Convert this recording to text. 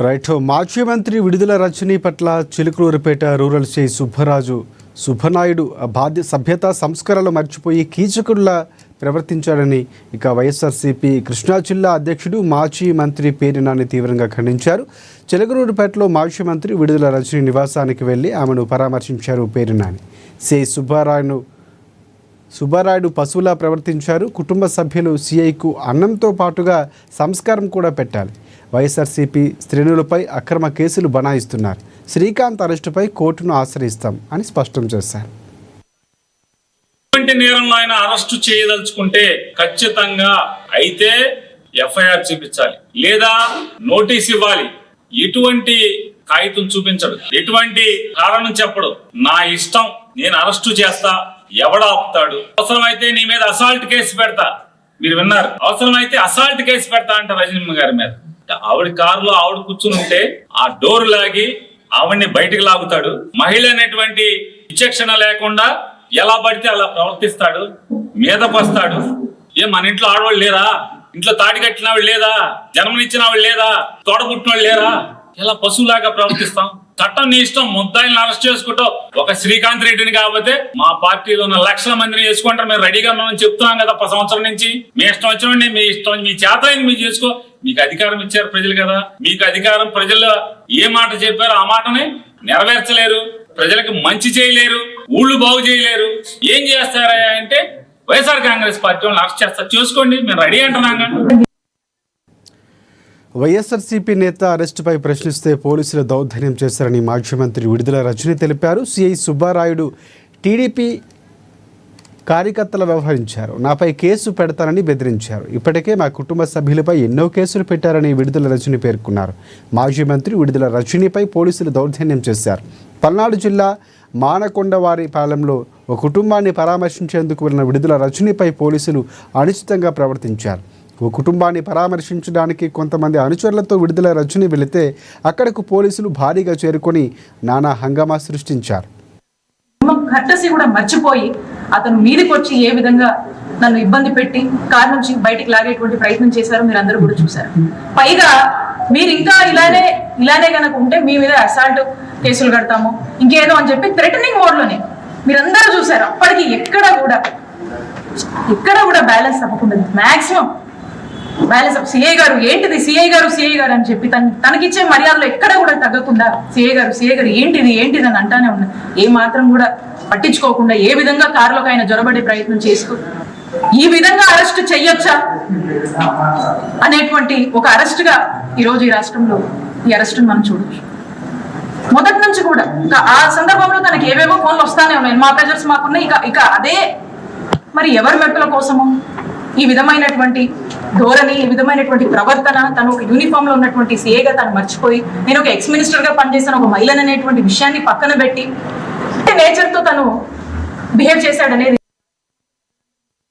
Right. మాజీ మంత్రి విడుదల రజనీ పట్ల చిలుకలూరిపేట రూరల్ సిఐ సుబ్బనాయుడు సభ్యత సంస్కరణలు మర్చిపోయి కీచకుల్లా ప్రవర్తించాడని వైఎస్ఆర్సీపీ కృష్ణా జిల్లా అధ్యక్షుడు మాజీ మంత్రి పేర్ని నాని తీవ్రంగా ఖండించారు. చిలుకలూరిపేటలో మాజీ మంత్రి విడుదల రజనీ నివాసానికి వెళ్లి ఆమెను పరామర్శించారు పేర్ని నాని. సిఐ సుబ్బారాయుడు పశువులా ప్రవర్తించారు. కుటుంబ సభ్యులు సిఐకు అన్నంతో పాటుగా సంస్కారం కూడా పెట్టాలి. వైఎస్ఆర్సీపీ శ్రేణులపై అక్రమ కేసులు బనాయిస్తున్నారు. శ్రీకాంత్ అరెస్టుపై కోర్టును ఆశ్రయిస్తాం అని స్పష్టం చేశారు. నేరంలో ఆయన అరెస్టు చేయదలుచుకుంటే ఖచ్చితంగా అయితే ఎఫ్ఐఆర్ చూపించాలి, లేదా నోటీస్ ఇవ్వాలి. ఎటువంటి కాగితం చూపించడు, ఎటువంటి కారణం చెప్పడు. నా ఇష్టం, నేను అరెస్టు చేస్తా, ఎవడా ఆపుతాడు? అవసరమైతే నీ మీద అసాల్ట్ కేసు పెడతా. మీరు విన్నారు, అవసరమైతే అసాల్ట్ కేసు పెడతా అంట రజనీమ్మ గారి మీద. ఆవిడ కారులో ఆవిడ కూర్చుని ఉంటే ఆ డోర్ లాగి ఆవిడ్ని బయటకు లాగుతాడు. మహిళ అనేటువంటి విచక్షణ లేకుండా ఎలా పడితే అలా ప్రవర్తిస్తాడు, మీదకు వస్తాడు. మన ఇంట్లో ఆడవాళ్ళు లేరా? ఇంట్లో తాడి కట్టిన వాళ్ళు లేదా? జన్మనిచ్చిన వాళ్ళు లేదా? తోడబుట్టిన వాళ్ళు లేరా? ఎలా పశువులాగా ప్రవర్తిస్తాం? చట్టం నీ ఇష్టం. ముద్దాయిలను అరెస్ట్ చేసుకుంటావు. ఒక శ్రీకాంత్ రెడ్డిని కాకపోతే మా పార్టీలో ఉన్న లక్షల మందిని చేసుకుంటారు. మేము రెడీగా మనం చెప్తున్నాం కదా సంవత్సరం నుంచి. మీ ఇష్టం వచ్చినండి, మీ ఇష్టం, మీ చేత మీరు చేసుకో. మీకు అధికారం ఇచ్చారు ప్రజలు కదా. మీకు అధికారం, ప్రజలు ఏ మాట చెప్పారో ఆ మాటని నెరవేర్చలేరు, ప్రజలకు మంచి చేయలేరు, ఊళ్ళు బాగు చేయలేరు. ఏం చేస్తారా అంటే వైఎస్ఆర్ కాంగ్రెస్ పార్టీ వాళ్ళని అరెస్ట్ చేస్తారు, చూసుకోండి, మేము రెడీ అంటున్నాగా. వైఎస్ఆర్సీపీ నేత అరెస్టుపై ప్రశ్నిస్తే పోలీసులు దౌర్జన్యం చేశారని మాజీ మంత్రి విడుదల రజనీ తెలిపారు. సిఐ సుబ్బారాయుడు టీడీపీ కార్యకర్తలు వ్యవహరించారు. నాపై కేసు పెడతానని బెదిరించారు. ఇప్పటికే మా కుటుంబ సభ్యులపై ఎన్నో కేసులు పెట్టారని విడుదల రజనీ పేర్కొన్నారు. మాజీ మంత్రి విడుదల రజనీపై పోలీసులు దౌర్జన్యం చేశారు. పల్నాడు జిల్లా మానకొండవారి పాలెంలో ఒక కుటుంబాన్ని పరామర్శించేందుకు వెళ్లిన విడుదల రజనీపై పోలీసులు అనుచితంగా ప్రవర్తించారు. ఓ కుటుంబాన్ని పరామర్శించడానికి కొంతమంది అనుచరులతో విడుదల రజనీ వెళితే అక్కడకు పోలీసులు భారీగా చేరుకొని నానా హంగామా సృష్టించారు. కట్టసి కూడా మర్చిపోయి అతను మీదకి వచ్చి ఏ విధంగా నన్ను ఇబ్బంది పెట్టి కారు నుంచి బయటికి లాగేటువంటి ప్రయత్నం చేశారో మీరు అందరూ కూడా చూశారు. పైగా మీరు ఇంకా ఇలానే కనుక ఉంటే మీ మీద అసాల్ట్ కేసులు కడతాము ఇంకేదో అని చెప్పి థ్రెటనింగ్ మోడ్ లోనే మీరందరూ చూశారు. అప్పటికి ఎక్కడ కూడా బ్యాలెన్స్ తప్పకుండా మాక్సిమం బ్యాలెన్స్ సిఐ గారు ఏంటిది, సిఐ గారు అని చెప్పి తనకిచ్చే మర్యాదలో ఎక్కడ కూడా తగ్గకుండా సిఐ గారు ఏంటిది అని అంటానే ఉన్నా. ఏ మాత్రం కూడా పట్టించుకోకుండా ఏ విధంగా కారులోకి ఆయన జొరబడే ప్రయత్నం చేస్తూ ఈ విధంగా అరెస్ట్ చెయ్యొచ్చా అనేటువంటి ఒక అరెస్ట్ గా ఈరోజు ఈ రాష్ట్రంలో ఈ అరెస్టును మనం చూడొచ్చు. మొదటి నుంచి కూడా ఆ సందర్భంలో తనకి ఏవేవో ఫోన్లు వస్తానే ఉన్నాయి. మా ప్రెజర్స్ మాకున్నాయి. ఇక అదే మరి ఎవరి మెప్పుల కోసము ఈ విధమైనటువంటి ధోరణి, ఈ విధమైనటువంటి ప్రవర్తన, తను ఒక యూనిఫామ్ లో ఉన్నటువంటి సిఏగా తను మర్చిపోయి నేను ఒక ఎక్స్ మినిస్టర్ గా పనిచేసిన ఒక మహిళను అనేటువంటి విషయాన్ని పక్కన పెట్టి నేచర్ తో తను బిహేవ్ చేశాడనేది